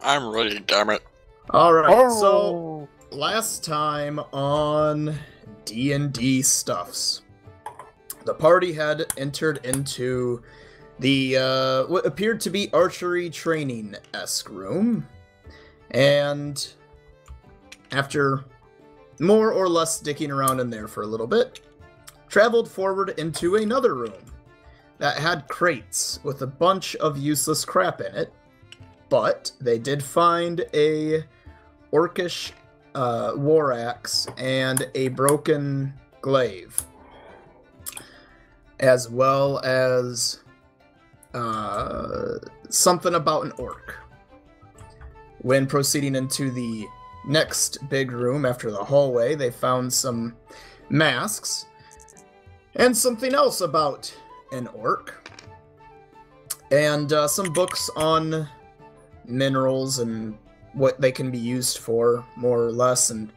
I'm ready, damn it. Alright, so last time on D&D Stuffs, the party had entered into the what appeared to be archery training-esque room, and after more or less dicking around in there for a little bit, traveled forward into another room that had crates with a bunch of useless crap in it, but they did find a orcish war axe and a broken glaive, as well as something about an orc. When proceeding into the next big room after the hallway, they found some masks and something else about an orc, and some books on minerals and what they can be used for, more or less, and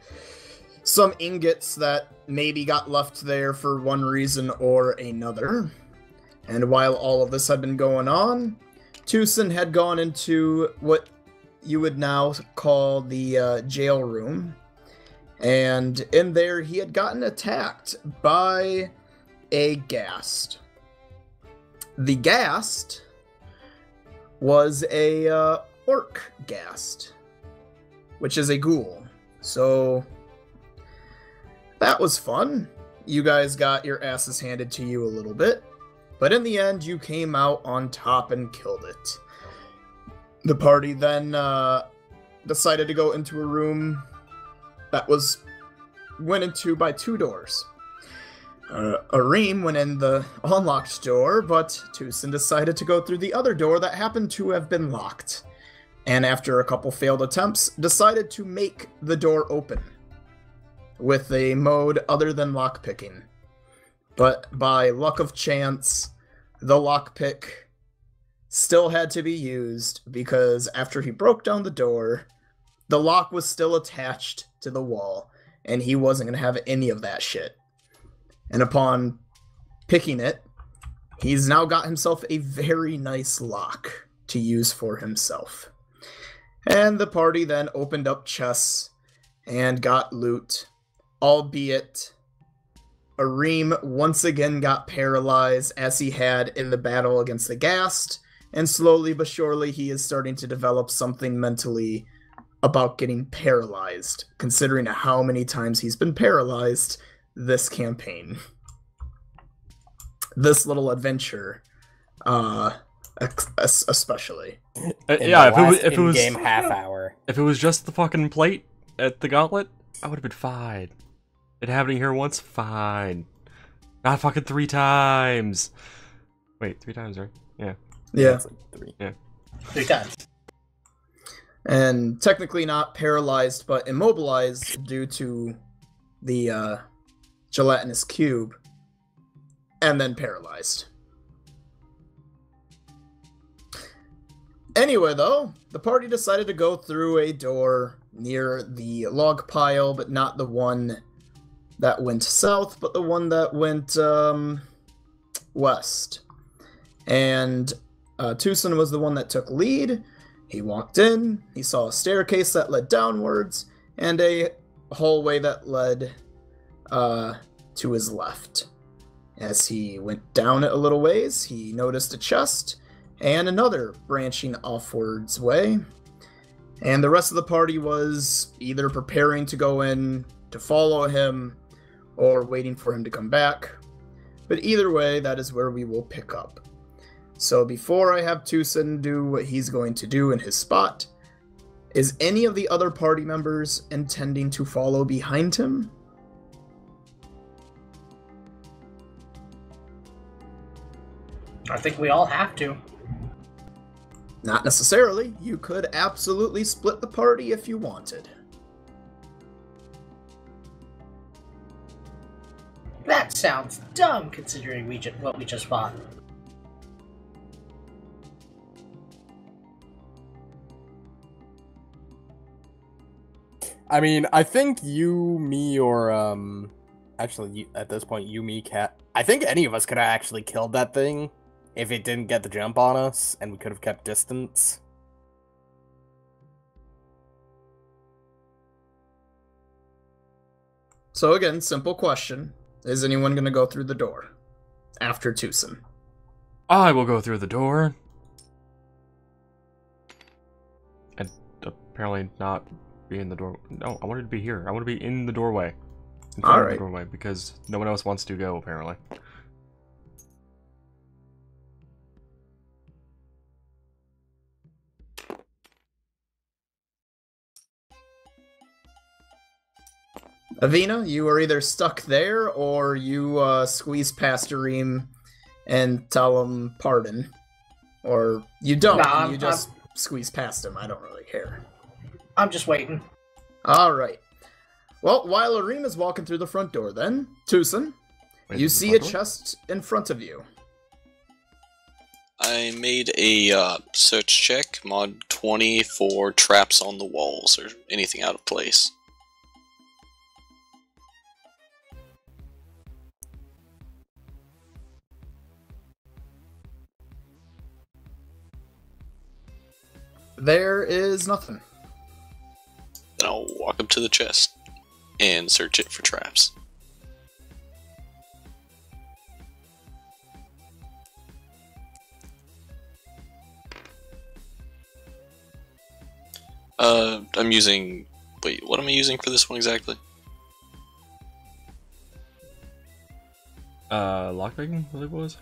some ingots that maybe got left there for one reason or another. And while all of this had been going on, Tucson had gone into what you would now call the jail room, and in there he had gotten attacked by a ghast. The ghast was a orc ghast, which is a ghoul. So that was fun. You guys got your asses handed to you a little bit, but in the end you came out on top and killed it. The party then decided to go into a room that went into by two doors. Arim went in the unlocked door, but Tucson decided to go through the other door that happened to have been locked, and after a couple failed attempts, decided to make the door open with a mode other than lockpicking. But by luck of chance, the lockpick still had to be used, because after he broke down the door, the lock was still attached to the wall, and he wasn't going to have any of that shit. And upon picking it, he's now got himself a very nice lock to use for himself. And the party then opened up chests and got loot, albeit Arim once again got paralyzed as he had in the battle against the ghast, and slowly but surely he is starting to develop something mentally about getting paralyzed, considering how many times he's been paralyzed this campaign. This little adventure, especially. Yeah, if it was game half hour. If it was just the fucking plate at the gauntlet, I would have been fine. It happening here once, fine. Not fucking 3 times. Wait, 3 times, right? Yeah. Yeah. It's like 3. Yeah. 3 times. And technically not paralyzed, but immobilized due to the gelatinous cube, and then paralyzed. Anyway, though, the party decided to go through a door near the log pile, but not the one that went south, but the one that went west. And Tucson was the one that took lead. He walked in, he saw a staircase that led downwards, and a hallway that led to his left. As he went down it a little ways, he noticed a chest and another branching offwards way. And the rest of the party was either preparing to go in to follow him or waiting for him to come back. But either way, that is where we will pick up. So before I have Tucson do what he's going to do in his spot, is any of the other party members intending to follow behind him? I think we all have to. Not necessarily. You could absolutely split the party if you wanted. That sounds dumb considering what we just bought. I mean, I think you, me, or actually, at this point, you, me, Cat. I think any of us could have actually killed that thing if it didn't get the jump on us, and we could have kept distance. So again, simple question. Is anyone going to go through the door after Tucson? I will go through the door. And apparently not be in the door. No, I wanted to be here. I want to be in the doorway. In front of the doorway, because no one else wants to go, apparently. Avina, you are either stuck there or you squeeze past Arim and tell him pardon. Or you don't, Nah, and you just squeeze past him. I don't really care. I'm just waiting. Alright. Well, while Arim is walking through the front door then, Tucson, you see a chest in front of you. I made a search check, mod 20, for traps on the walls or anything out of place. There is nothing. Then I'll walk up to the chest and search it for traps. I'm using... Wait, what am I using for this one exactly? Lockpicking, I believe it was?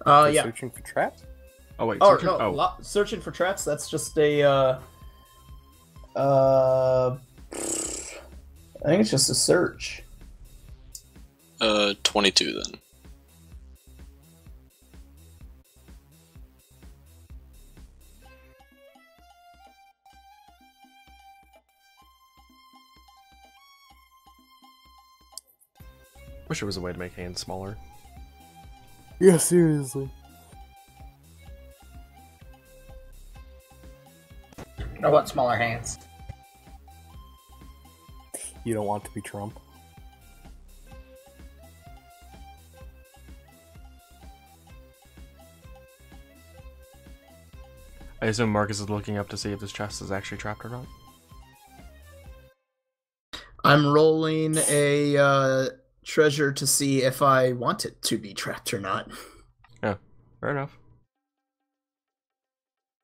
Yeah. Searching for traps? Oh, wait, Oh, searching? no, searching for traps, that's just a, I think it's just a search. 22 then. Wish there was a way to make hands smaller. Yeah, seriously. I want smaller hands. You don't want to be Trump. I assume Marcus is looking up to see if this chest is actually trapped or not. I'm rolling a treasure to see if I want it to be trapped or not. Yeah, fair enough.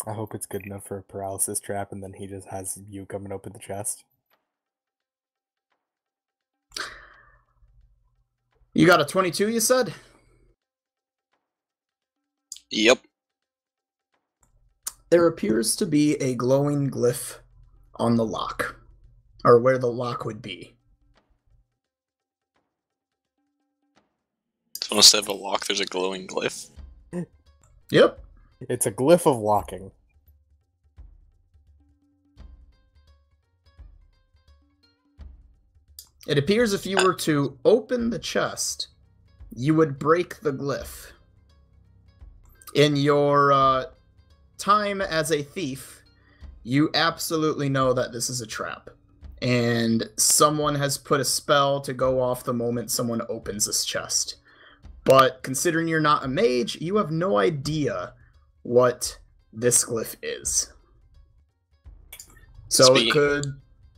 I hope it's good enough for a paralysis trap, and then he just has you come and open the chest. You got a 22, you said? Yep. There appears to be a glowing glyph on the lock, or where the lock would be. So instead of a lock, there's a glowing glyph. Yep. It's a glyph of locking. It appears if you were to open the chest, you would break the glyph. In your time as a thief, you absolutely know that this is a trap. And someone has put a spell to go off the moment someone opens this chest. But considering you're not a mage, you have no idea what this glyph is. So it could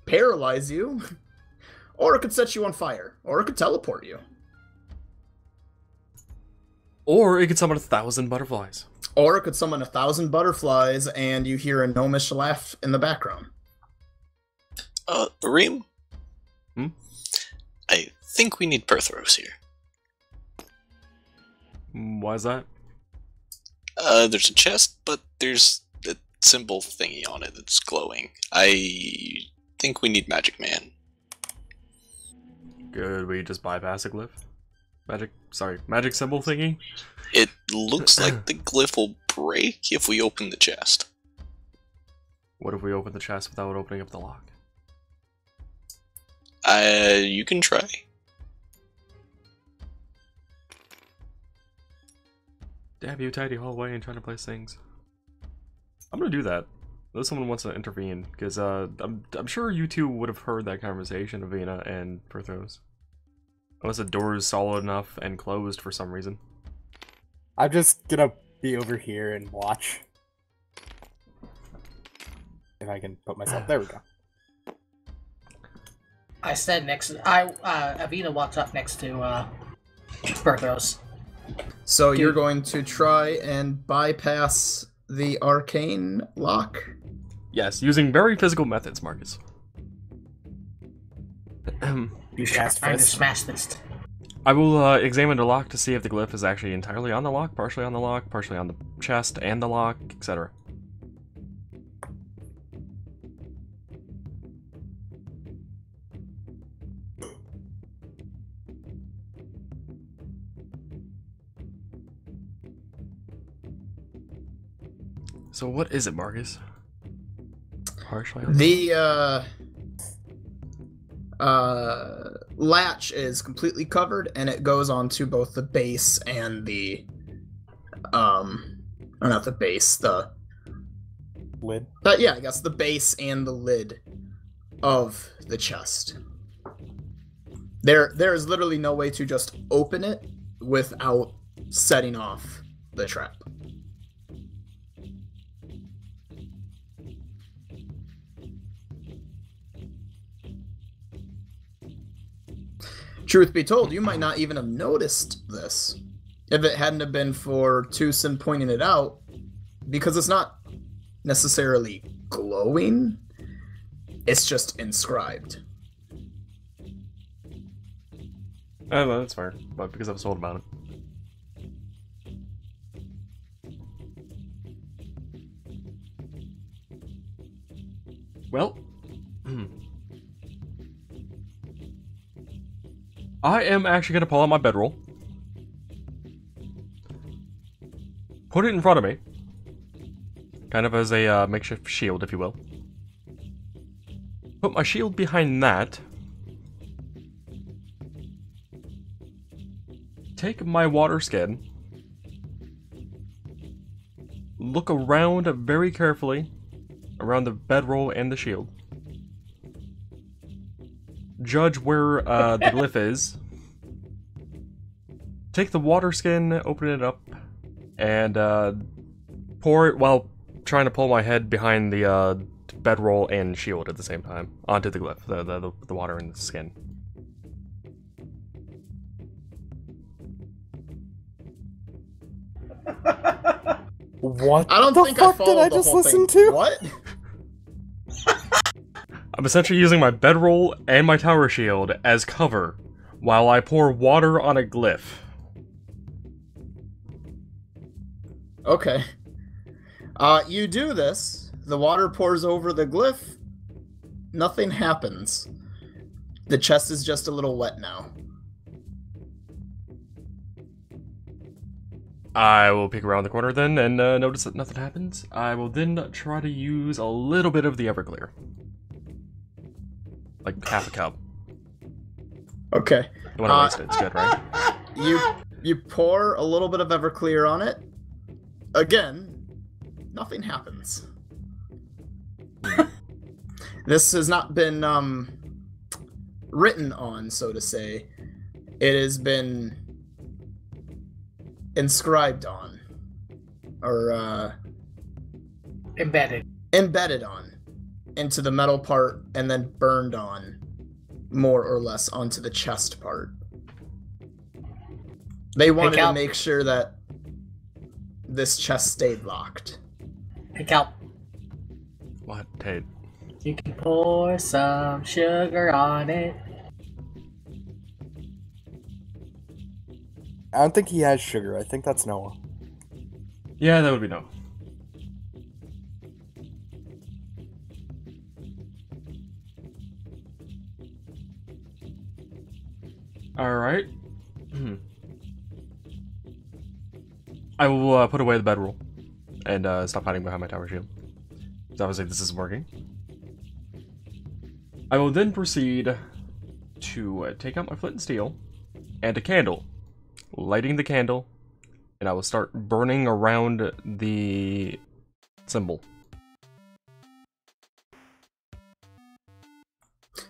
paralyze you, or it could set you on fire, or it could teleport you. Or it could summon 1,000 butterflies. Or it could summon 1,000 butterflies and you hear a gnomish laugh in the background. Reem? Hmm? I think we need Perthros here. Why is that? There's a chest, but there's a symbol thingy on it that's glowing. I think we need Magic Man. Could we just bypass a glyph? Magic symbol thingy? It looks like the glyph will break if we open the chest. What if we open the chest without opening up the lock? You can try. Damn you, tidy hallway and trying to place things. I'm gonna do that. Unless someone wants to intervene, because I'm sure you two would have heard that conversation, Avina and Perthos. Unless the door is solid enough and closed for some reason. I'm just gonna be over here and watch. If I can put myself... There we go. I said next. Avina walks up next to Berthos. So you're going to try and bypass the arcane lock? Yes, using very physical methods, Marcus. You trying to smash this. I will examine the lock to see if the glyph is actually entirely on the lock, partially on the chest and the lock, etc. So what is it, Marcus? Partially on the latch is completely covered, and it goes onto both the base and the or not the base, the lid. But yeah, I guess the base and the lid of the chest. There is literally no way to just open it without setting off the trap. Truth be told, you might not even have noticed this if it hadn't have been for Tucson pointing it out, because it's not necessarily glowing, it's just inscribed. Oh, that's fair, but because I was told about it. Well, I am actually going to pull out my bedroll, put it in front of me, kind of as a makeshift shield, if you will. Put my shield behind that. Take my water skin. Look around very carefully, around the bedroll and the shield. Judge where the glyph is. Take the water skin, open it up, and pour it while trying to pull my head behind the bedroll and shield at the same time onto the glyph, the water and the skin. What? I don't the think fuck I did I the just whole listen thing. to? What? I'm essentially using my bedroll and my tower shield as cover while I pour water on a glyph. Okay. You do this. The water pours over the glyph. Nothing happens. The chest is just a little wet now. I will peek around the corner then and notice that nothing happens. I will then try to use a little bit of the Everclear. Like half a cup. Okay. You want to waste it, it's good, right? You pour a little bit of Everclear on it. Again, nothing happens. This has not been written on, so to say. It has been inscribed on, or embedded on into the metal part, and then burned on, more or less, onto the chest part. They wanted to make sure that this chest stayed locked. Hey, Cal. What, Tate? You can pour some sugar on it. I don't think he has sugar. I think that's Noah. Yeah, that would be no. Alright. I will put away the bedroll and stop hiding behind my tower shield. So obviously this isn't working. I will then proceed to take out my flint and steel and a candle. Lighting the candle, and I will start burning around the symbol.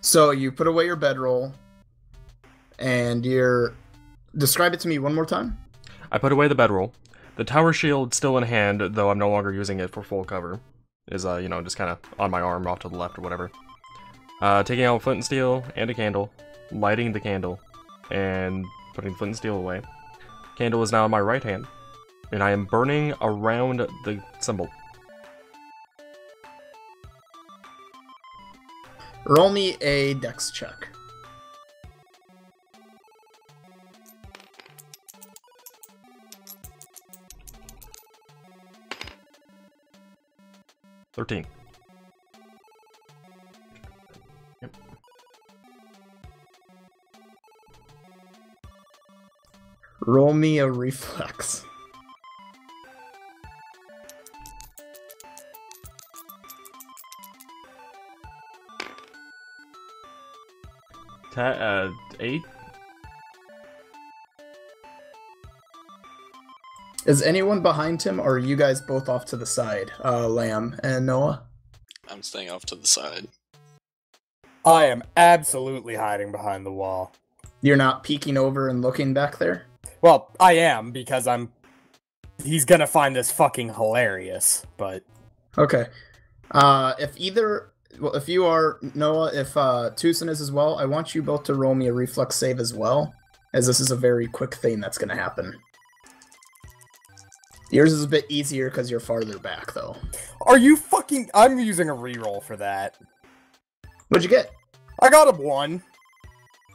So you put away your bedroll, and you're... Describe it to me one more time. I put away the bedroll. The tower shield still in hand, though I'm no longer using it for full cover. Is, you know, just kind of on my arm off to the left or whatever. Taking out flint and steel and a candle, lighting the candle, and putting flint and steel away. Candle is now in my right hand, and I am burning around the symbol. Roll me a dex check. $13. Yep. Roll me a reflex. $8. Is anyone behind him, or are you guys both off to the side, Lamb and Noah? I'm staying off to the side. I am absolutely hiding behind the wall. You're not peeking over and looking back there? Well, I am, because he's gonna find this fucking hilarious, but... Okay. If you are, Noah, if Tucson is as well, I want you both to roll me a reflex save as well, as this is a very quick thing that's gonna happen. Yours is a bit easier because you're farther back, though. Are you fucking... I'm using a reroll for that. What'd you get? I got a 1.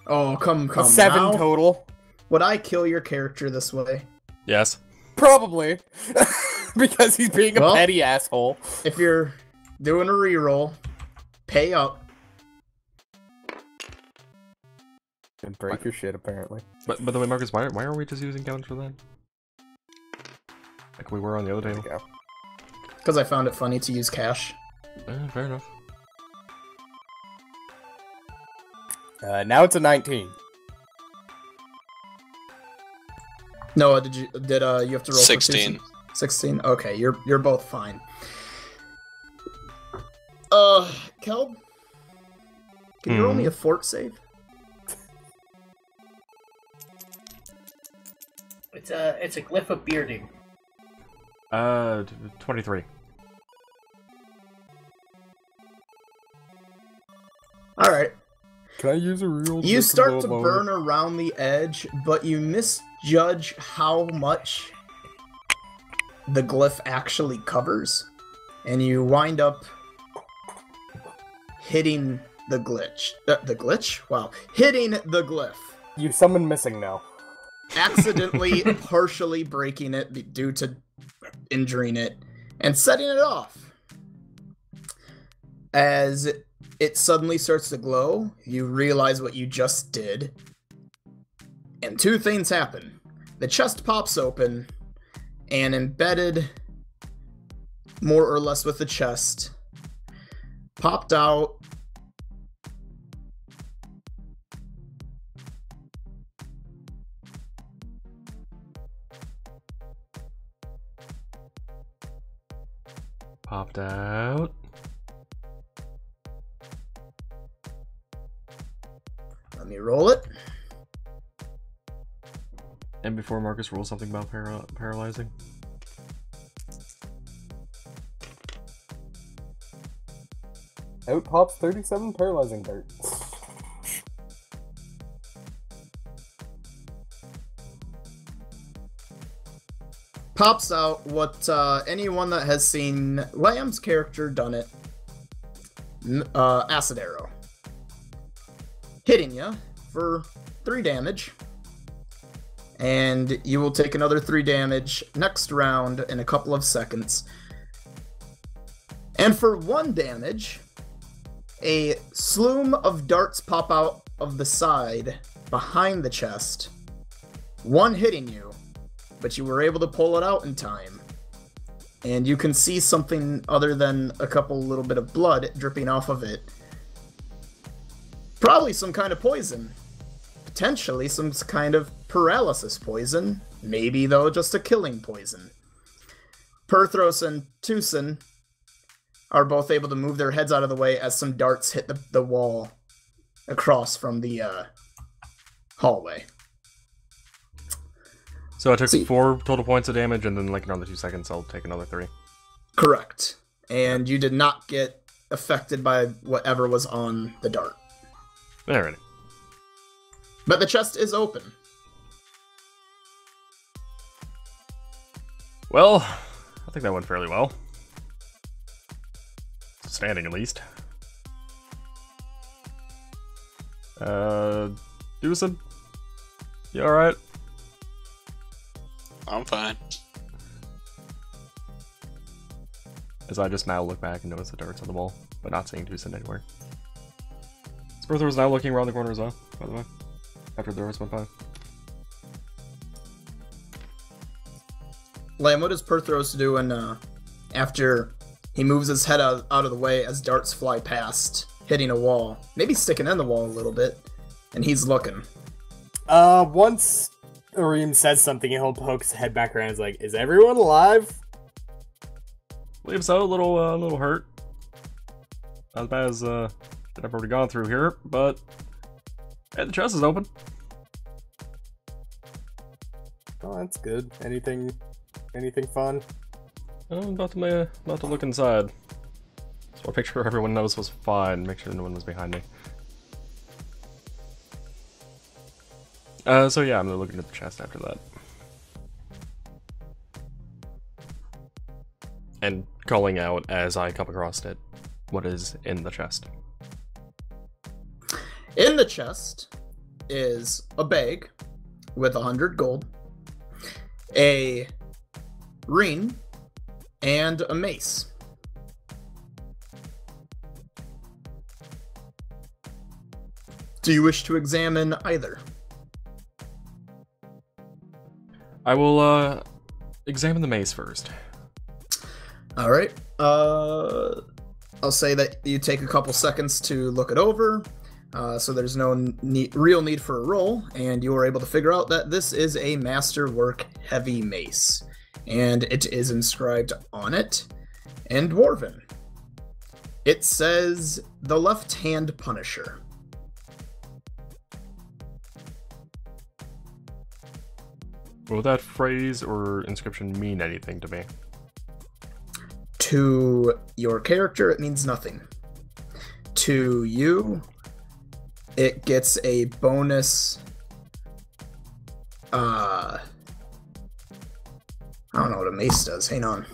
Oh, come A 7 now. total. Would I kill your character this way? Yes. Probably. Because he's being a petty asshole. If you're doing a reroll, pay up. And break your shit, apparently. But by the way, Marcus, why are we just using counters for that? Like we were on the other table. Because I found it funny to use cash. Fair enough. Now it's a 19. Noah, did you have to roll 16. For 16? Okay, you're both fine. Kelb? Can you roll me a fort save? It's a glyph of bearding. 23. Alright. Can I use a reroll? You start to burn around the edge, but you misjudge how much the glyph actually covers, and you wind up hitting the glitch. The glitch? Wow. Hitting the glyph. You summon missing now. Accidentally partially breaking it due to injuring it, and setting it off. As it suddenly starts to glow, you realize what you just did, and two things happen. The chest pops open, and embedded more or less with the chest, popped out Popped out. Let me roll it. And before Marcus rolls something about paralyzing. Out pops 37 paralyzing dirt. Pops out what anyone that has seen Lamb's character done it. Acid arrow. Hitting you for 3 damage. And you will take another 3 damage next round in a couple of seconds. And for 1 damage, a slume of darts pop out of the side behind the chest. 1 hitting you, but you were able to pull it out in time. And you can see something other than a little bit of blood dripping off of it. Probably some kind of poison. Potentially some kind of paralysis poison. Maybe, though, just a killing poison. Perthros and Tucson are both able to move their heads out of the way as some darts hit the wall across from the hallway. So I took 4 total points of damage, and then like another 2 seconds, I'll take another 3. Correct. And you did not get affected by whatever was on the dart. Alrighty. But the chest is open. Well, I think that went fairly well. Standing, at least. Dewson? You alright? I'm fine. As I just now look back and notice the darts on the wall, but not seeing Dewson anywhere. Spurther was now looking around the corner as well, by the way, after the darts went by. Lamb, what does Perthros do after he moves his head out of the way as darts fly past, hitting a wall, maybe sticking in the wall a little bit, and he's looking? Once Arim says something, he'll poke his head back around and is like, is everyone alive? Believe so, a little hurt. Not as bad as that I've already gone through here, but hey, the chest is open. Oh, that's good. Anything fun? I'm about to look inside. Just want to make sure everyone knows was fine. Make sure no one was behind me. So yeah, I'm looking at the chest after that. And calling out as I come across it, what is in the chest. In the chest is a bag with 100 gold, a ring, and a mace. Do you wish to examine either? I will examine the mace first. All right. I'll say that you take a couple seconds to look it over, so there's no real need for a roll, and you are able to figure out that this is a masterwork heavy mace, and it is inscribed on it in Dwarven. It says the Left Hand Punisher. Will that phrase or inscription mean anything to me? To your character, it means nothing. To you, it gets a bonus. I don't know what a mace does. Hang on.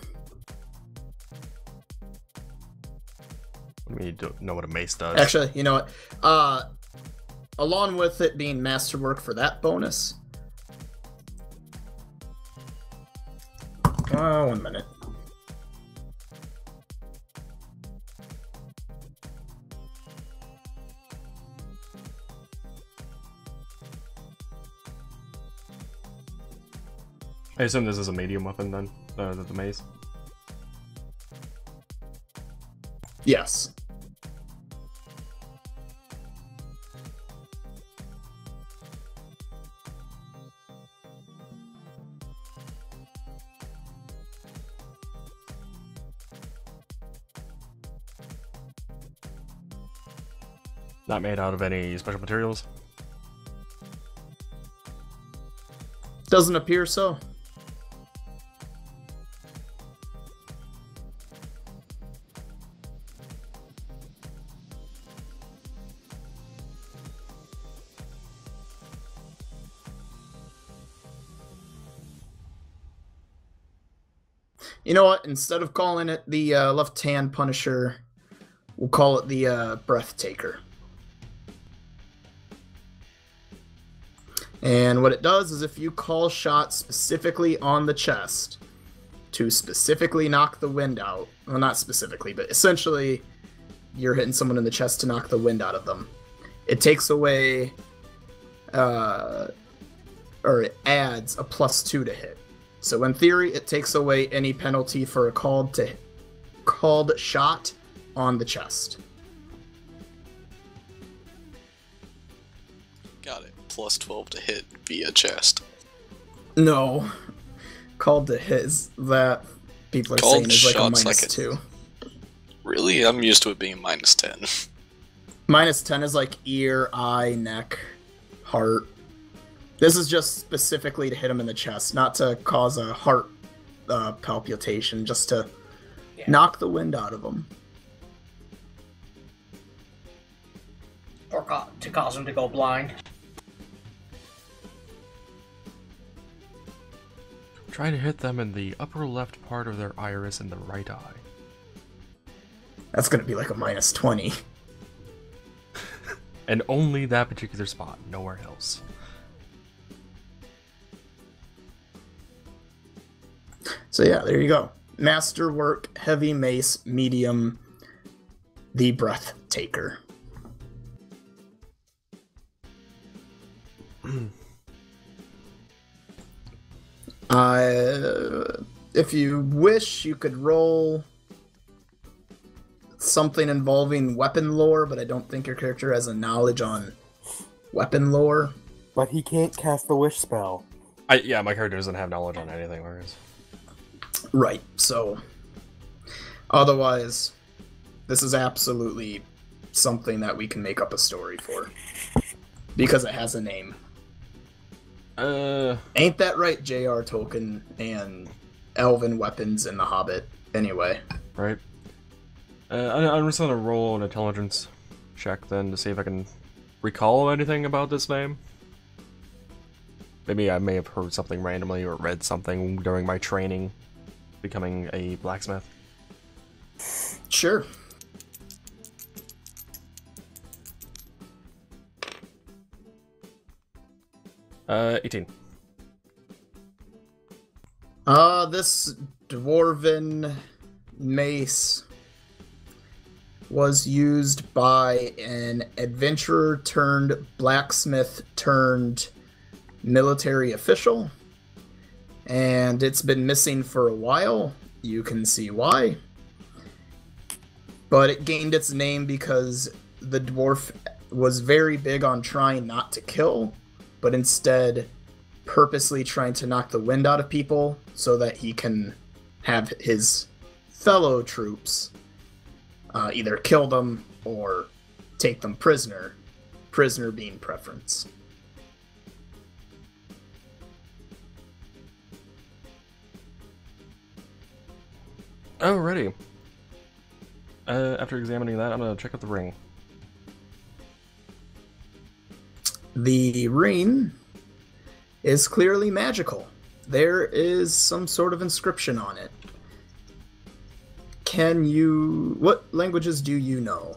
I mean, you don't know what a mace does. Actually, you know what? Along with it being masterwork for that bonus. 1 minute. I assume this is a medium weapon then, the mace. Yes. Not made out of any special materials. Doesn't appear so. You know what? Instead of calling it the Left Hand Punisher, we'll call it the Breath Taker. And what it does is if you call shots specifically on the chest to specifically knock the wind out, well, not specifically, but essentially you're hitting someone in the chest to knock the wind out of them, it takes away, or it adds a +2 to hit. So in theory, it takes away any penalty for a called shot on the chest. Got it. +12 to hit via chest. No. Called to hit is that people are saying is like a -2. Really? I'm used to it being -10. -10 is like ear, eye, neck, heart. This is just specifically to hit him in the chest, not to cause a heart palpitation, just to knock the wind out of him. Or to cause him to go blind. Try to hit them in the upper left part of their iris and the right eye. That's gonna be like a -20. And only that particular spot, nowhere else. So yeah, there you go. Masterwork, heavy mace, medium, the breath taker. If you wish, you could roll something involving weapon lore, but I don't think your character has a knowledge on weapon lore. But he can't cast the wish spell. Yeah, my character doesn't have knowledge on anything, whereas... Right, so... Otherwise, this is absolutely something that we can make up a story for. Because it has a name. Ain't that right, J.R. Tolkien and elven weapons in The Hobbit? Anyway. Right. I'm just gonna roll an intelligence check then to see if I can recall anything about this name. Maybe I may have heard something randomly or read something during my training becoming a blacksmith. Sure. Uh, 18. This dwarven mace was used by an adventurer turned blacksmith turned military official, and it's been missing for a while. You can see why. But it gained its name because the dwarf was very big on trying not to kill, but instead purposely trying to knock the wind out of people so that he can have his fellow troops either kill them or take them prisoner, prisoner being preference. Alrighty. After examining that, I'm gonna check out the ring. The ring is clearly magical. There is some sort of inscription on it. What languages do you know?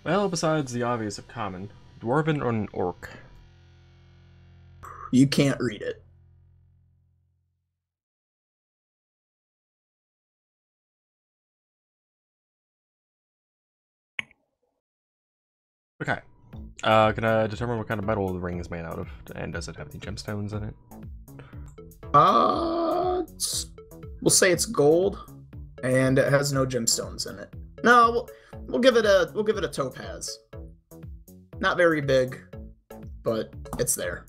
Well, besides the obvious of common, Dwarven or an Orc? You can't read it. Okay. Can I determine what kind of metal the ring is made out of? And does it have any gemstones in it? We'll say it's gold, and it has no gemstones in it. No, we'll give it a topaz. Not very big, but it's there.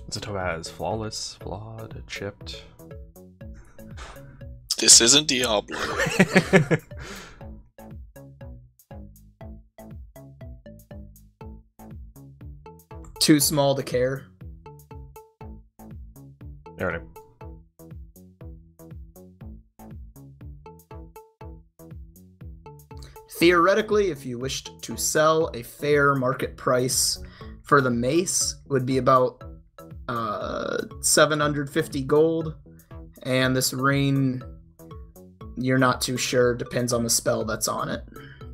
It's a topaz. Flawless, flawed, chipped. This isn't Diablo. Too small to care. Alright. Theoretically, if you wished to sell, a fair market price for the mace would be about 750 gold, and this ring, you're not too sure, depends on the spell that's on it.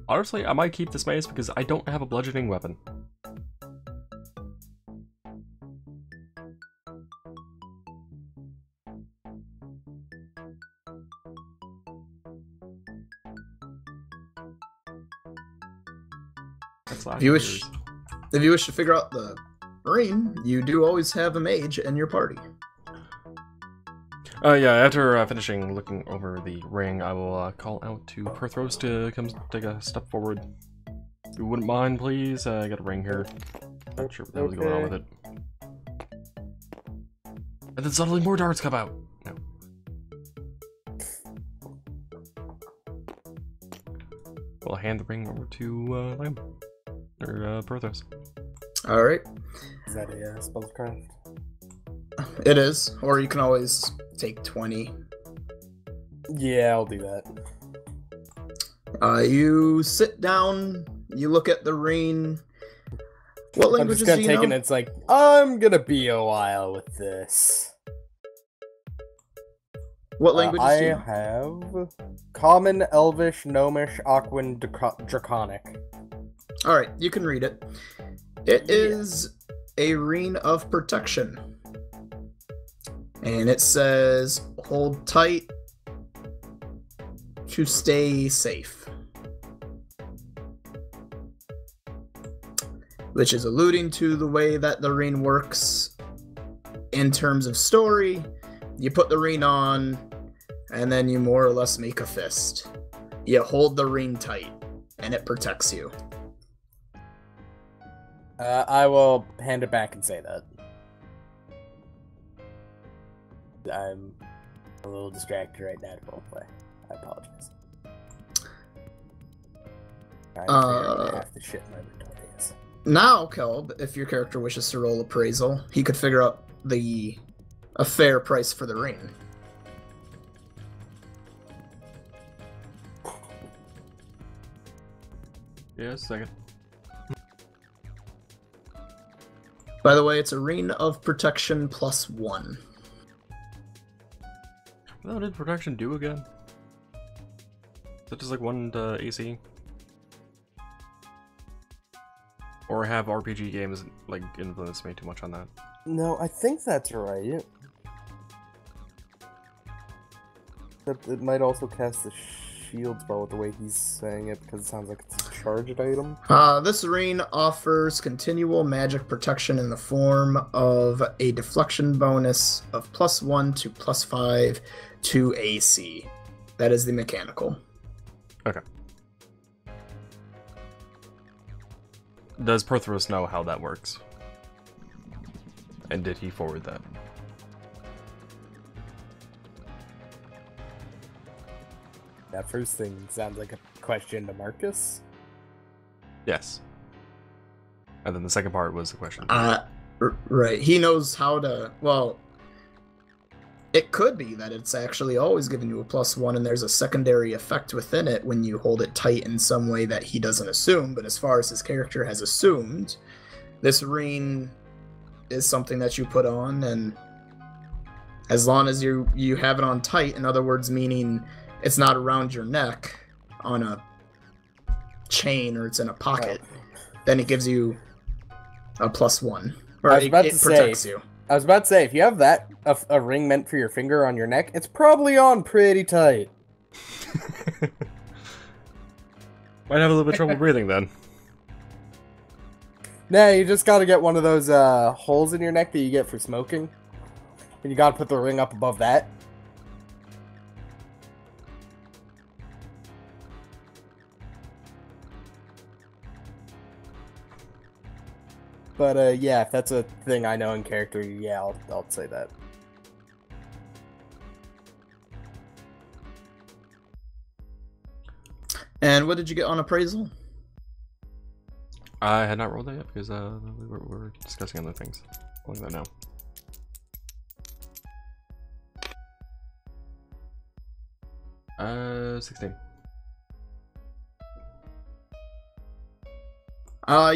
Honestly, I might keep this mace because I don't have a bludgeoning weapon. If you wish to figure out the ring, you do always have a mage in your party. Yeah, after finishing looking over the ring, I will call out to Perthros to come take a step forward. If you wouldn't mind, please. I got a ring here. Not sure what the hell's going on with it. And then suddenly more darts come out. No. We'll hand the ring over to Lamb. Or Perthos. Alright. Is that a spellcraft? It is. Or you can always take 20. Yeah, I'll do that. You sit down, you look at the ring. What languages I'm just do gonna you take know? it. It's like I'm gonna be a while with this. What languages do you I know? have Common, Elvish, Gnomish, Aquan, Draconic. Alright, you can read it. It is a ring of protection. And it says, hold tight to stay safe. Which is alluding to the way that the ring works in terms of story. You put the ring on, and then you more or less make a fist. You hold the ring tight, and it protects you. I will hand it back and say that. I'm a little distracted right now to roleplay. I apologize. I'm figuring half the shit my retort is. Now, Kelb, if your character wishes to roll appraisal, he could figure out a fair price for the ring. Yeah, second. By the way, it's a ring of protection +1. What did protection do again? Is that just like 1 to AC? Or have RPG games like influenced me too much on that? No, I think that's right. Except it might also cast the shield spell with the way he's saying it, because it sounds like it's a charged item. This ring offers continual magic protection in the form of a deflection bonus of +1 to +5 to AC. That is the mechanical. Okay. Does Perthros know how that works? And did he forward that? That first thing sounds like a question to Marcus. Yes. And then the second part was the question. Right. He knows how to... Well, it could be that it's actually always giving you a +1, and there's a secondary effect within it when you hold it tight in some way that he doesn't assume, but as far as his character has assumed, this ring is something that you put on, and as long as you have it on tight, in other words, meaning it's not around your neck on a chain or it's in a pocket, then it gives you a +1. Or I was about it to protects say, you. I was about to say, if you have that, a ring meant for your finger on your neck, it's probably on pretty tight. Might have a little bit of trouble breathing then. Nah, you just gotta get one of those holes in your neck that you get for smoking. And you gotta put the ring up above that. But yeah, if that's a thing I know in character, yeah, I'll say that. And what did you get on appraisal? I had not rolled that yet because we were discussing other things. Rolling that now. Uh, 16.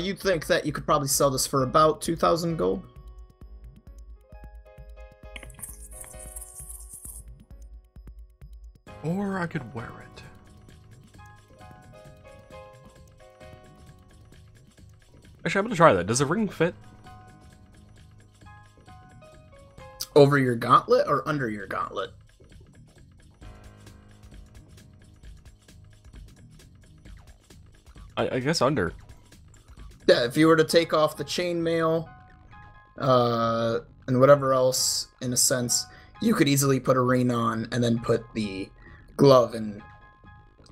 You'd think that you could probably sell this for about 2,000 gold. Or I could wear it. Actually, I'm gonna try that. Does the ring fit? Over your gauntlet or under your gauntlet? I guess under. Yeah, if you were to take off the chainmail, and whatever else, in a sense, you could easily put a ring on and then put the glove and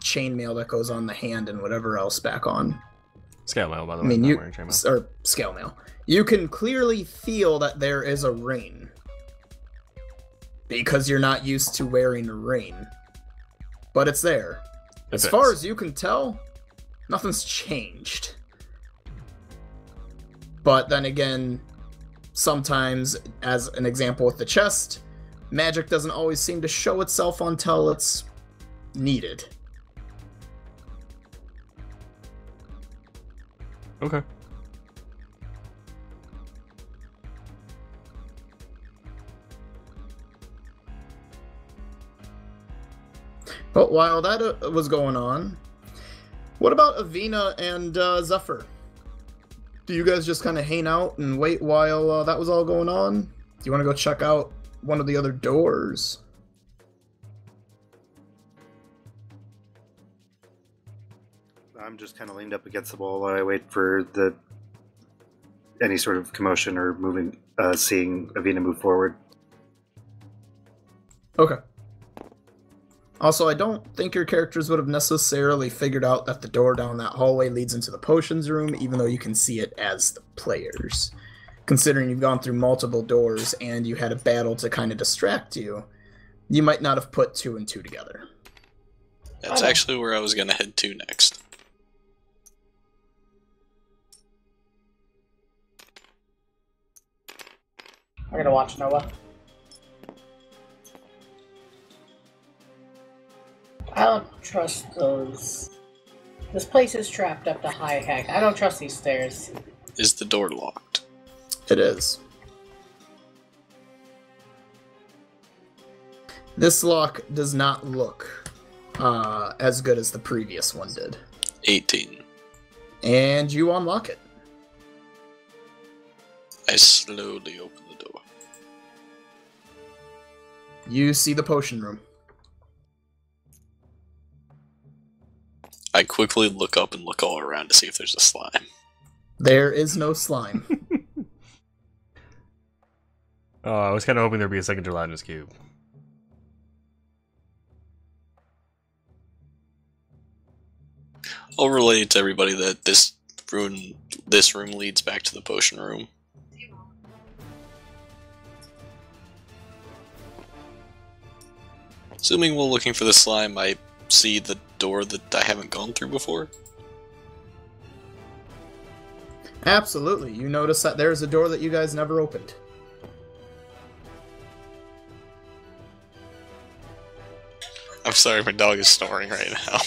chainmail that goes on the hand and whatever else back on. Scale mail, by the I way. mean, I'm not you wearing chainmail. or scale mail. You can clearly feel that there is a ring because you're not used to wearing a ring, but it's there. It As far fits. as you can tell, nothing's changed. But then again, sometimes, as an example with the chest, magic doesn't always seem to show itself until it's needed. Okay. But while that was going on, what about Avina and Zephyr? Do you guys just kind of hang out and wait while that was all going on? Do you want to go check out one of the other doors? I'm just kind of leaned up against the wall while I wait for any sort of commotion or seeing Avina move forward. Okay. Also, I don't think your characters would have necessarily figured out that the door down that hallway leads into the potions room, even though you can see it as the players. Considering you've gone through multiple doors and you had a battle to kind of distract you, you might not have put 2 and 2 together. That's actually where I was going to head to next. I'm gonna watch Noah. I don't trust those. This place is trapped up to high heck. I don't trust these stairs. Is the door locked? It is. This lock does not look as good as the previous one did. 18. And you unlock it. I slowly open the door. You see the potion room. I quickly look up and look all around to see if there's a slime. There is no slime. I was kind of hoping there'd be a second gelatinous cube. I'll relay to everybody that this room leads back to the potion room. Assuming while looking for the slime, I see the door that I haven't gone through before. Absolutely. You notice that there's a door that you guys never opened. I'm sorry, my dog is snoring right now.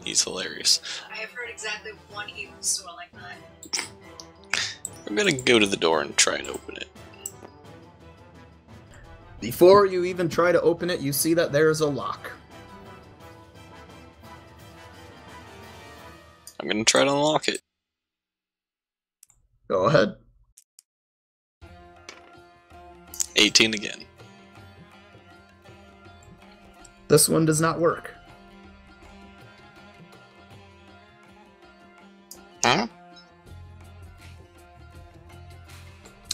He's hilarious. I have heard exactly one evil snore like that. I'm gonna go to the door and try and open it. Before you even try to open it, you see that there is a lock. I'm gonna try to unlock it. Go ahead. 18 again. This one does not work. Huh?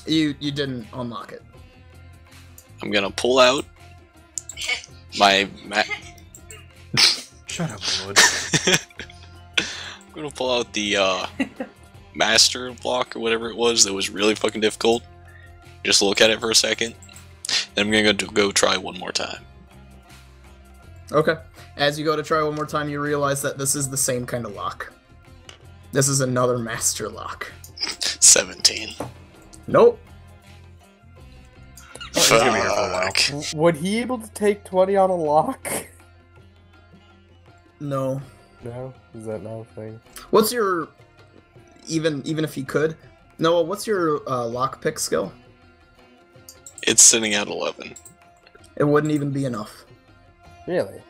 You didn't unlock it. I'm gonna pull out my Shut up, Lord. I'm gonna pull out the master block or whatever it was that was really fucking difficult. Just look at it for a second. Then I'm gonna go try one more time. Okay. As you go to try one more time, you realize that this is the same kind of lock. This is another master lock. 17. Nope. He's gonna be here for a while. Fuck. Would he able to take 20 on a lock? No. No? Is that not a thing? What's your... Even if he could... Noah, what's your lockpick skill? It's sitting at 11. It wouldn't even be enough. Really?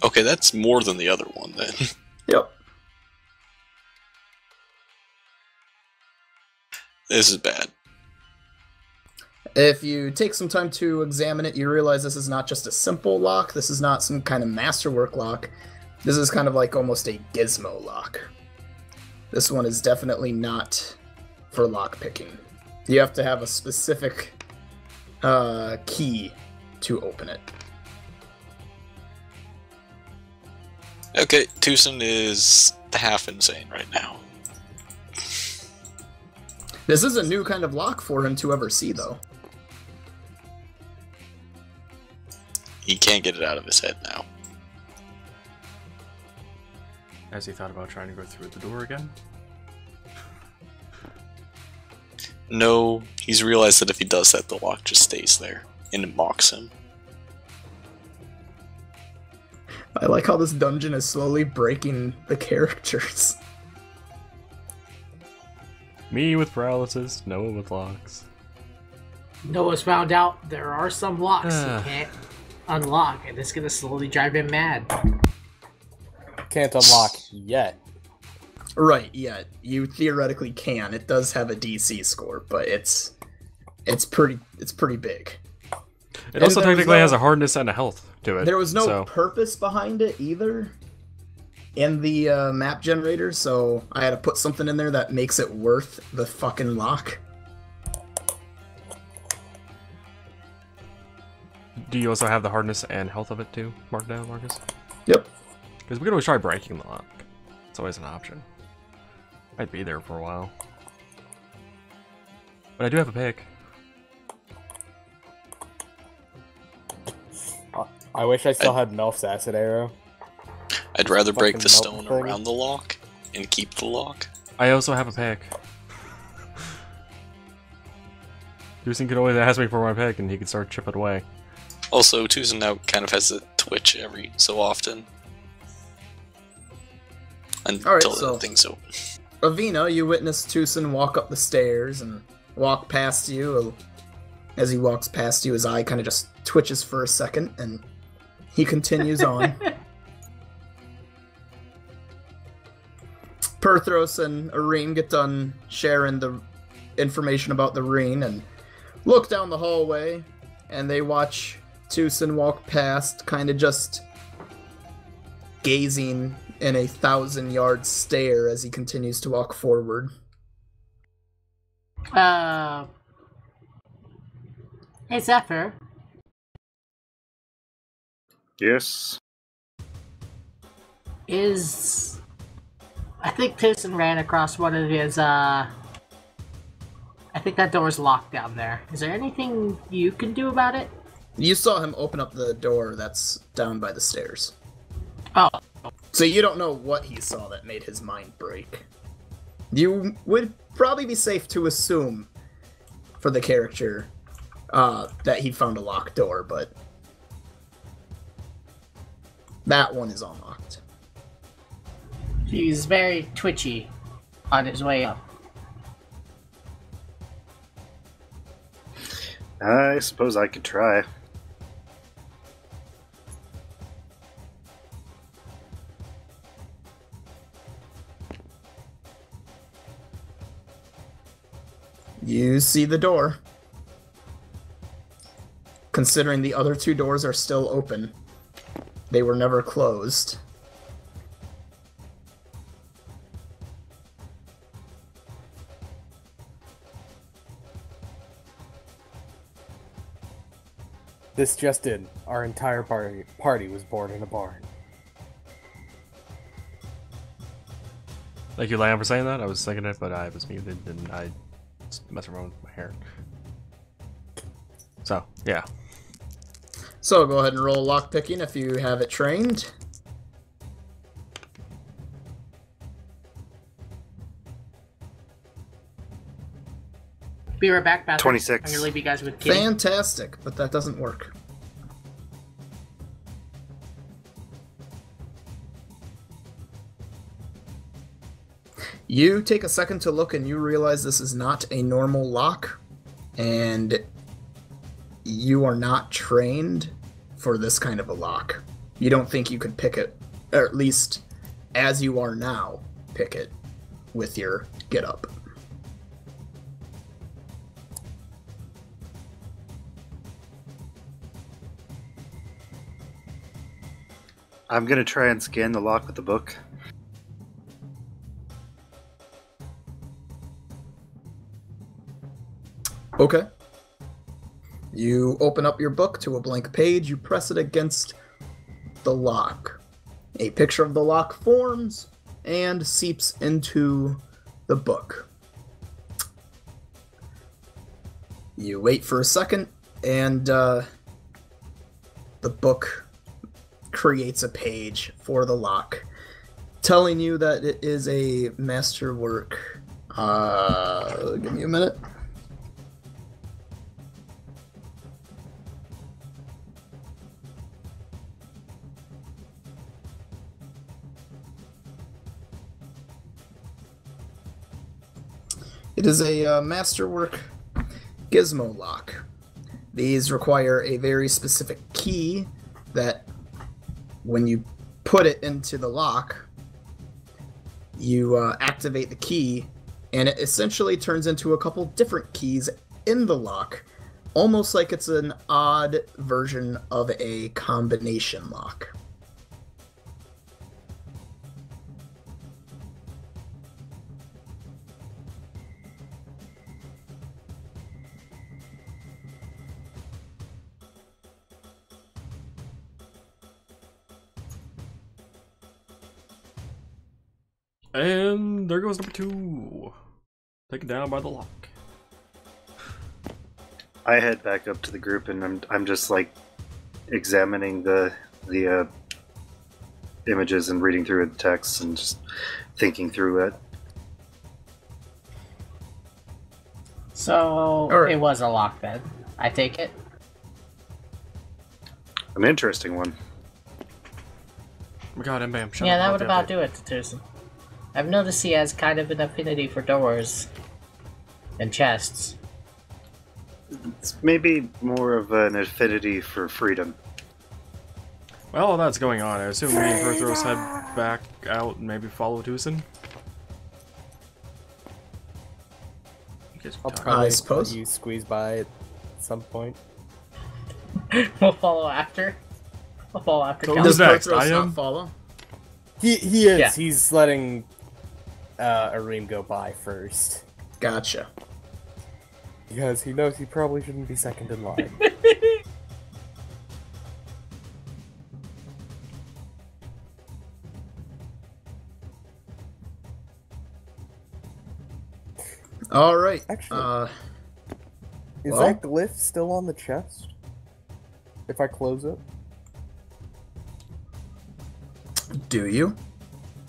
Okay, that's more than the other one then. Yep. This is bad. If you take some time to examine it, you realize this is not just a simple lock. This is not some kind of masterwork lock. This is kind of like almost a gizmo lock. This one is definitely not for lock picking. You have to have a specific key to open it. Okay, Tucson is half insane right now. This is a new kind of lock for him to ever see, though. He can't get it out of his head now. Has he thought about trying to go through the door again? No, he's realized that if he does that, the lock just stays there, and it mocks him. I like how this dungeon is slowly breaking the characters. Me with paralysis, Noah with locks. Noah's found out there are some locks he can't unlock, and it's gonna slowly drive him mad. Can't unlock yet. Right, yeah, you theoretically can. It does have a DC score, but it's pretty big. It also technically has a hardness and a health to it. There was no purpose behind it either in the map generator, so I had to put something in there that makes it worth the fucking lock. Do you also have the hardness and health of it too, marked down, Marcus? Yep. Because we could always try breaking the lock. It's always an option. Might be there for a while. But I do have a pick. I wish I still had Melf's acid arrow. I'd rather break Fucking the stone thing. around the lock and keep the lock. I also have a pick. Tucson could always ask me for my pick and he could start chipping away. Also, Tucson now kind of has a twitch every so often. Until so- the thing's open. Avina, you witness Tucson walk up the stairs and walk past you. As he walks past you, his eye kind of just twitches for a second, and he continues on. Perthros and Arid get done sharing the information about the ring and look down the hallway, and they watch Tucson walk past, kind of just gazing in a 1,000-yard stare as he continues to walk forward. Hey Zephyr, Yes. I think Tucson ran across one of his, I think that door's locked down there. Is there anything you can do about it? You saw him open up the door that's down by the stairs. Oh. So you don't know what he saw that made his mind break. You would probably be safe to assume, for the character, that he found a locked door, but that one is unlocked. He's very twitchy on his way up. I suppose I could try. You see the door. Considering the other two doors are still open, they were never closed. This just in. Our entire party was born in a barn. Thank you, Lamb, for saying that. I was thinking it, but I was muted and I just mess around with my hair. So, yeah. So go ahead and roll lockpicking if you have it trained. Be right back, Patrick. 26. I'm gonna leave you guys with Kitty. Fantastic, but that doesn't work. You take a second to look and you realize this is not a normal lock, and you are not trained for this kind of a lock. You don't think you could pick it, or at least as you are now, pick it with your get up. I'm gonna try and scan the lock with the book. Okay. You open up your book to a blank page, you press it against the lock. A picture of the lock forms and seeps into the book. You wait for a second, and the book creates a page for the lock, telling you that it is a masterwork. Give me a minute. It is a masterwork gizmo lock. These require a very specific key that, when you put it into the lock, you activate the key, and it essentially turns into a couple different keys in the lock, almost like it's an odd version of a combination lock. And there goes number 2. Taken down by the lock. I head back up to the group, and I'm just like examining the images and reading through the text and just thinking through it. So Alright. it was a lock then. I take it. An interesting one. Oh my god, and bam. Shut Yeah, up, that I'll would do about it. do it, Tucson. I've noticed he has kind of an affinity for doors and chests. It's maybe more of an affinity for freedom. Well, while that's going on, I assume me and Perthros head back out and maybe follow Tucson. I'll probably I suppose. let you squeeze by at some point. We'll follow after. We'll follow after. So Cal. Who's Does next? Perthros I am? not follow? He is. Yeah. He's letting Arim go by first. Gotcha. Because he knows he probably shouldn't be second in line. All right. Actually, Is well- that glyph still on the chest? If I close it? Do you?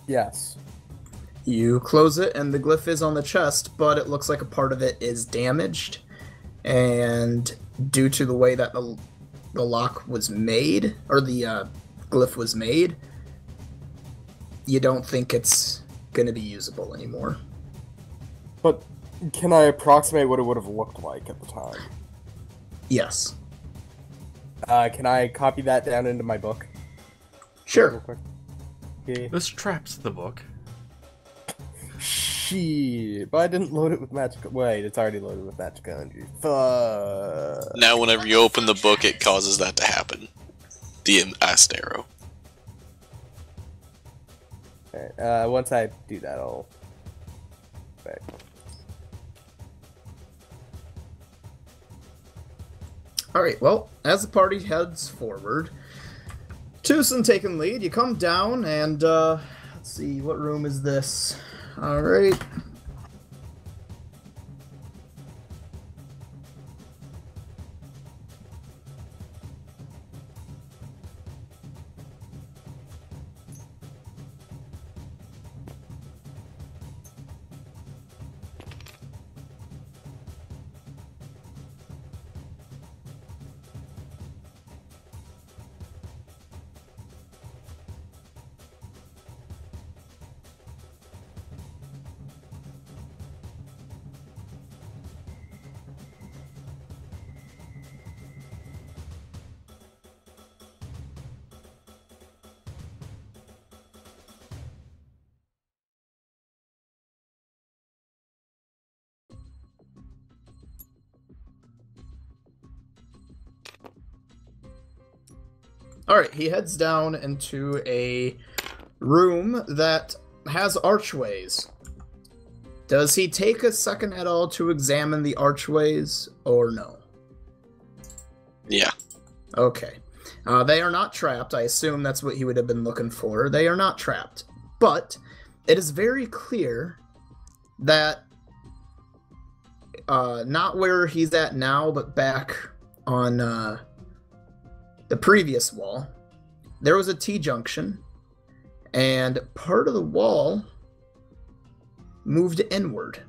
Yes. You close it, and the glyph is on the chest, but it looks like a part of it is damaged. And due to the way that the lock was made, or the glyph was made, you don't think it's going to be usable anymore. But can I approximate what it would have looked like at the time? Yes. Can I copy that down into my book? Real Sure. quick. Okay. This traps the book. Shit. But I didn't load it with magic. Wait, it's already loaded with magic energy. Fuck. Now, whenever you open the book, it causes that to happen. The last arrow. Okay, once I do that, I'll... Back. Alright, well, as the party heads forward, Tucson taking lead, you come down and, let's see, what room is this? Alright. Alright, he heads down into a room that has archways. Does he take a second at all to examine the archways, or no? Yeah. Okay. They are not trapped. I assume that's what he would have been looking for. They are not trapped. But it is very clear that not where he's at now, but back on the previous wall, there was a T-junction, and part of the wall moved inward.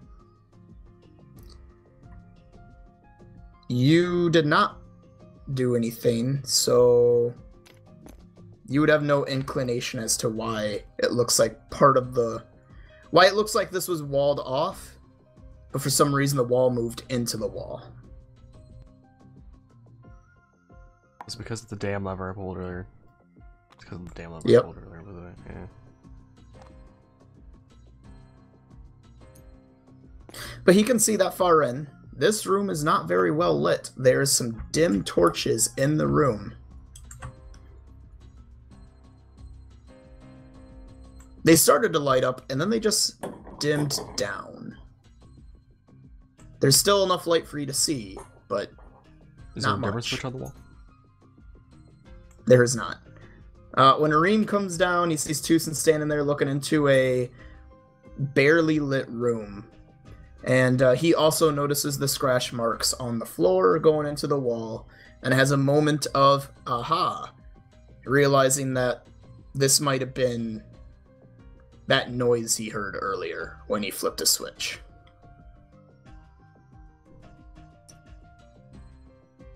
You did not do anything, so you would have no inclination as to why it looks like part of the... why it looks like this was walled off, but for some reason the wall moved into the wall. It's because of the damn lever I pulled earlier. It's because of the damn lever Yep. I pulled earlier, wasn't it? Yeah. But he can see that far in. This room is not very well lit. There's some dim torches in the room. They started to light up, and then they just dimmed down. There's still enough light for you to see, but Is there not a dimmer much. switch on the wall? There is not. When Arid comes down, he sees Tucson standing there looking into a barely lit room. And he also notices the scratch marks on the floor going into the wall and has a moment of aha, realizing that this might have been that noise he heard earlier when he flipped a switch.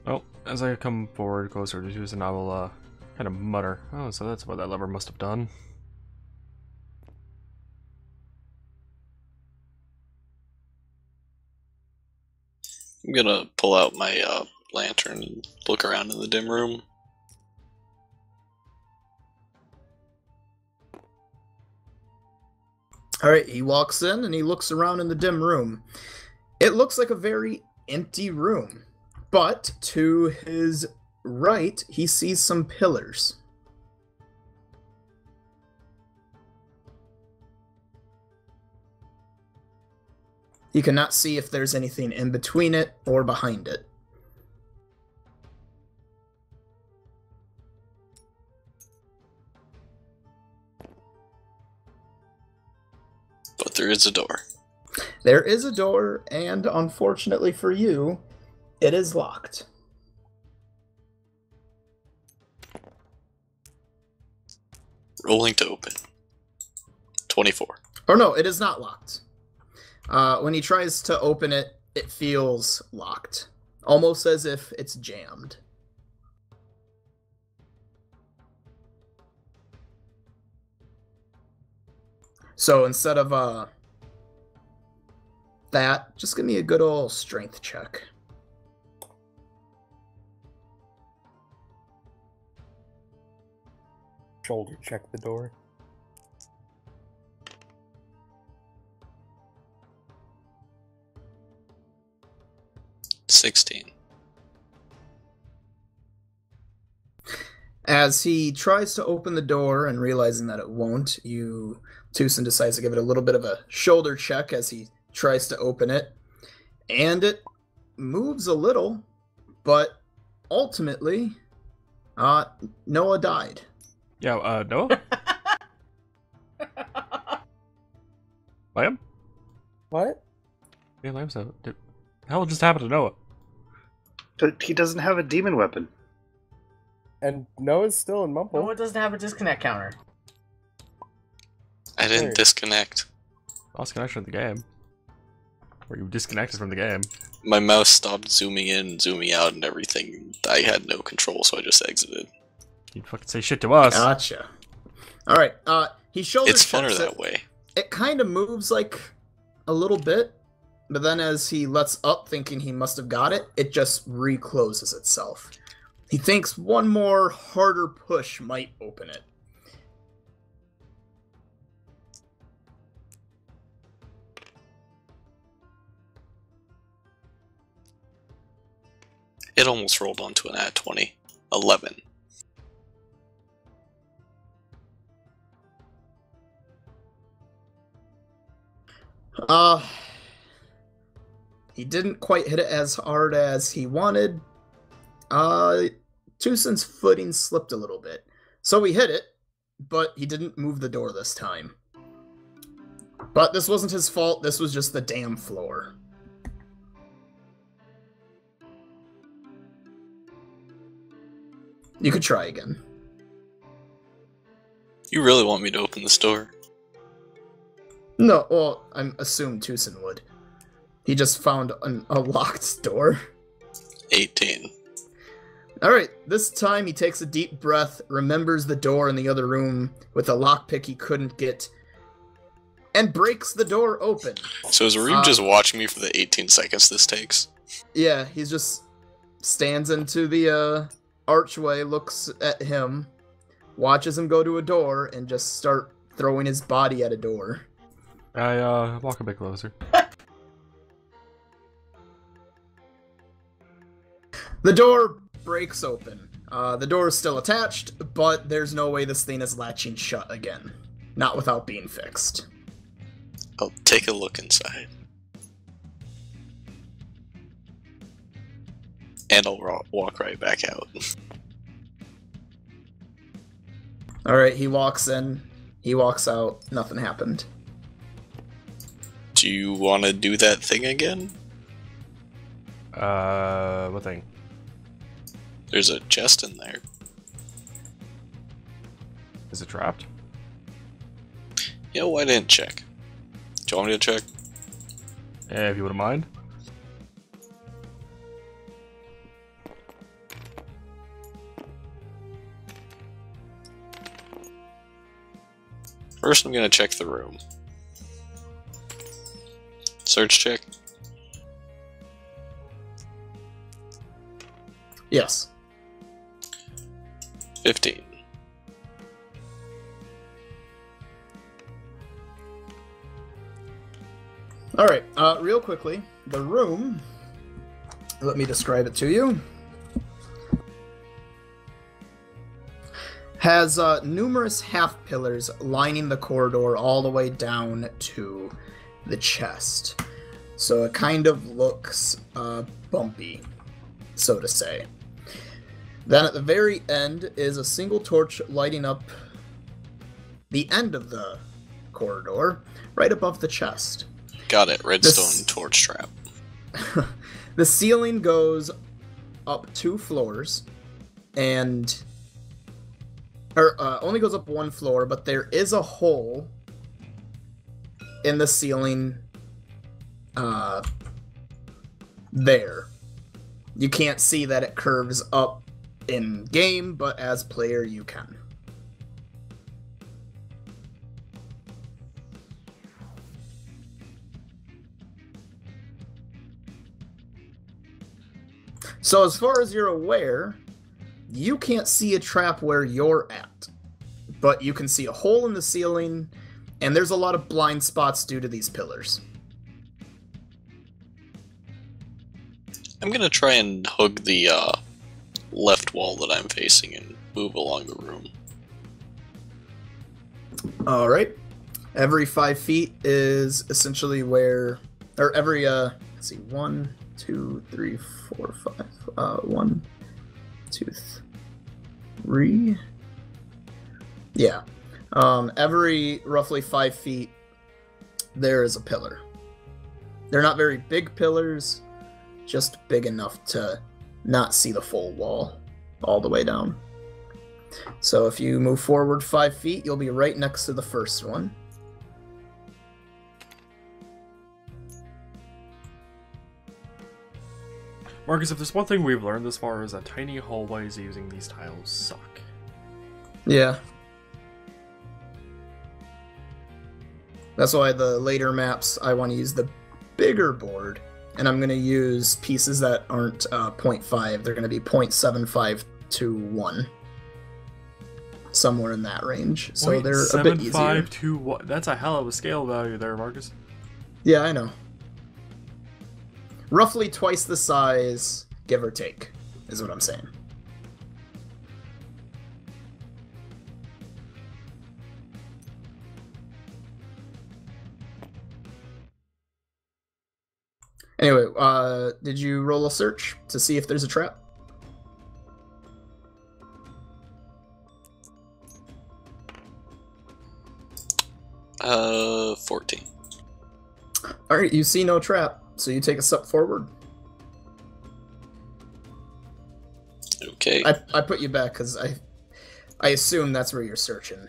Well, as I come forward closer to Susan, I will kind of mutter, "Oh, so that's what that lever must have done." I'm gonna pull out my lantern and look around in the dim room. Alright, he walks in and he looks around in the dim room. It looks like a very empty room, but to his right, he sees some pillars. You cannot see if there's anything in between it or behind it. But there is a door. There is a door, and unfortunately for you, it is locked. Rolling to open. 24. Or no, it is not locked. When he tries to open it, it feels locked. Almost as if it's jammed. So instead of that, just give me a good old strength check. Shoulder check the door. $16. As he tries to open the door and realizing that it won't, Tucson decides to give it a little bit of a shoulder check as he tries to open it. And it moves a little, but ultimately, Noah died. Yeah, Noah? Lamb? What? Yeah, Lamb's out. The hell just happened to Noah? But he doesn't have a demon weapon. And Noah's still in Mumble. Noah doesn't have a disconnect counter. I didn't Hey. disconnect. Lost connection with the game. Or you disconnected from the game. My mouse stopped zooming in, zooming out, and everything. I had no control, so I just exited. You'd fucking say shit to us. Gotcha. Alright, he shoulder It's funner checks that it. way. It kind of moves like a little bit, but then as he lets up thinking he must have got it, it just recloses itself. He thinks one more harder push might open it. It almost rolled onto an at 20. 11. He didn't quite hit it as hard as he wanted. Tucson's footing slipped a little bit. So he hit it, but he didn't move the door this time. But this wasn't his fault, this was just the damn floor. You could try again. You really want me to open this door? No, well, I assumed Tucson would. He just found a locked door. 18. Alright, this time he takes a deep breath, remembers the door in the other room with a lockpick he couldn't get, and breaks the door open. So is Arid just watching me for the 18 seconds this takes? Yeah, he just stands into the archway, looks at him, watches him go to a door, and just start throwing his body at a door. I walk a bit closer. The door breaks open. The door is still attached, but there's no way this thing is latching shut again. Not without being fixed. I'll take a look inside. And I'll walk right back out. Alright, he walks in, he walks out, nothing happened. Do you want to do that thing again? What thing? There's a chest in there. Is it trapped? Yeah, why didn't check? Do you want me to check? If you wouldn't mind. First, I'm gonna check the room. Search check. Yes. 15. Alright, real quickly, the room, let me describe it to you, has numerous half pillars lining the corridor all the way down to the chest. So it kind of looks bumpy, so to say. Then at the very end is a single torch lighting up the end of the corridor, right above the chest. Got it, redstone torch trap. The ceiling goes up 2 floors, and only goes up 1 floor, but there is a hole in the ceiling there. You can't see that it curves up in game, but as player you can. So as far as you're aware, you can't see a trap where you're at, but you can see a hole in the ceiling, and there's a lot of blind spots due to these pillars. I'm gonna try and hug the left wall that I'm facing and move along the room. Alright. Every 5 feet is essentially where, or every, let's see, 1, 2, 3, 4, 5, 1, 2, 3, yeah. Every roughly 5 feet, there is a pillar. They're not very big pillars, just big enough to not see the full wall all the way down. So if you move forward 5 feet, you'll be right next to the first one. Marcus, if there's one thing we've learned this far is that tiny hallways using these tiles suck. Yeah. That's why the later maps, I want to use the bigger board, and I'm going to use pieces that aren't 0.5. They're going to be 0.75 to 1. Somewhere in that range. So they're a bit easier. 0.75 to 1. That's a hell of a scale value there, Marcus. Yeah, I know. Roughly twice the size, give or take, is what I'm saying. Anyway, did you roll a search to see if there's a trap? Uh, 14. Alright, you see no trap, so you take a step forward. Okay. I put you back because I assume that's where you're searching.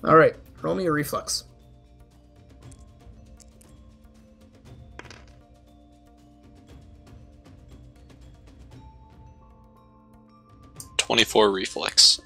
Alright, roll me a reflex. .24 reflex.